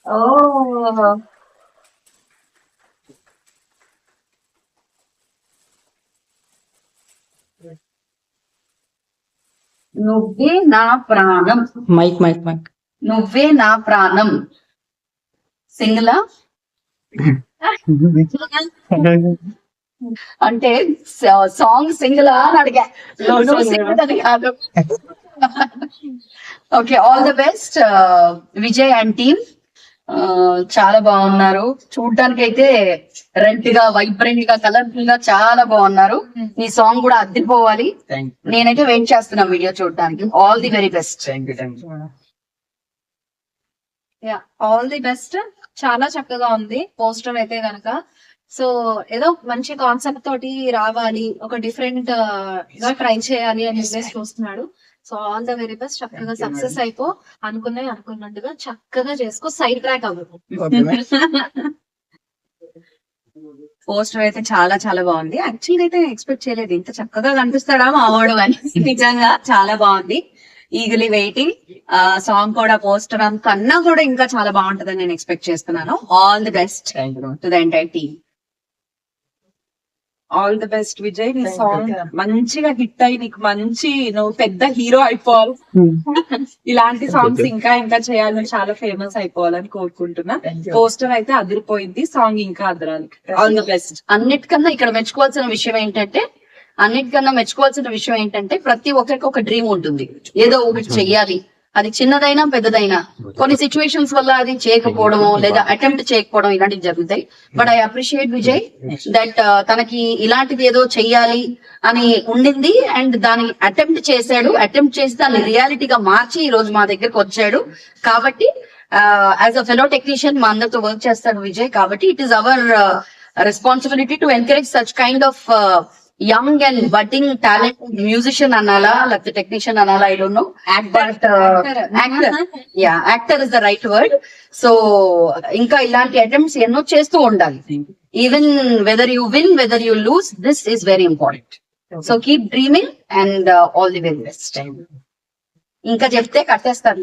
ఓ నువ్వే నా ప్రాణం. Mike mike mike. నువ్వే నా ప్రాణం సింగిలా అంటే సాంగ్ సింగిలా అని అడిగా. సింగిల్ అని కాదు. Okay, all the best Vijay and team. చాలా బాగున్నారు. చూడ్డానికి అయితే రెడ్ గా, వైబ్రెంట్ గా, కలర్ఫుల్ గా చాలా బాగున్నారు. ఈ సాంగ్ కూడా అద్దరిపోవాలి. నేనైతే వెయిట్ చేస్తున్నా వీడియో చూడడానికి. All the very best. All the best. చాలా చక్కగా ఉంది పోస్టర్ అయితే గనక. సో ఏదో మంచి కాన్సెప్ట్ తోటి రావాలి, ఒక డిఫరెంట్ గా ట్రై చేయాలి అని చూస్తున్నాడు. So all the very best. చక్కగా సక్సెస్ అయిపో, అనుకున్నట్టుగా చక్కగా చేసుకో, సైడ్ ట్రాక్ అవ్వదు. పోస్టర్ అయితే చాలా చాలా బాగుంది. యాక్చువల్లీ అయితే ఎక్స్పెక్ట్ చేయలేదు ఇంత చక్కగా కనిపిస్తాడా మా వాడు అని. నిజంగా చాలా బాగుంది. ఈగలీ వెయిటింగ్. సాంగ్ కూడా పోస్టర్ కన్నా కూడా ఇంకా చాలా బాగుంటుందని నేను ఎక్స్పెక్ట్ చేస్తున్నాను. All the best to the entire team. All the best Vijay. నీ సాంగ్ మంచిగా హిట్ అయ్యి నీకు మంచి, నువ్వు పెద్ద హీరో అయిపోవాలి. ఇలాంటి సాంగ్స్ ఇంకా ఇంకా చేయాలని, చాలా ఫేమస్ అయిపోవాలని కోరుకుంటున్నా. పోస్టర్ అయితే అదిరిపోయింది, సాంగ్ ఇంకా అదరాలి. All the best. అన్నిటికన్నా ఇక్కడ మెచ్చుకోవాల్సిన విషయం ఏంటంటే ప్రతి ఒక్కరికి ఒక డ్రీమ్ ఉంటుంది, ఏదో ఒకటి చెయ్యాలి. అది చిన్నదైనా పెద్దదైనా కొన్ని సిచ్యువేషన్స్ వల్ల అది చేయకపోవడమో లేదా అటెంప్ట్ చేయకపోవడం ఇలాంటివి జరుగుతాయి. But I appreciate Vijay that తనకి ఇలాంటిది ఏదో చెయ్యాలి అని ఉండింది అండ్ దాన్ని అటెంప్ట్ చేసి దాన్ని రియాలిటీగా మార్చి ఈ రోజు మా దగ్గరకు వచ్చాడు. కాబట్టి యాజ్ అ ఫెలో టెక్నీషియన్ మా అందరితో వర్క్ చేస్తాడు విజయ్. కాబట్టి it is our responsibility to encourage such kind of young and budding talent musician అనాలా లేకపోతే టెక్నీషియన్ అనాలా, I don't know. But actor is the right word. So ఇంకా ఇలాంటి అటెంప్ట్స్ ఎన్నో చేస్తూ ఉండాలి. Even whether you win, whether you lose, this is very important. So keep dreaming and all the very best. ఇంకా చెప్తే కట్టేస్తారు.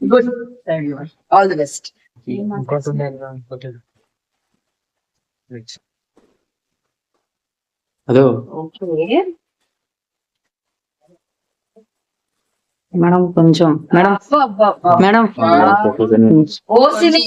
Good, all the best. Hello madam, కొంచెం madam ఓ సినీ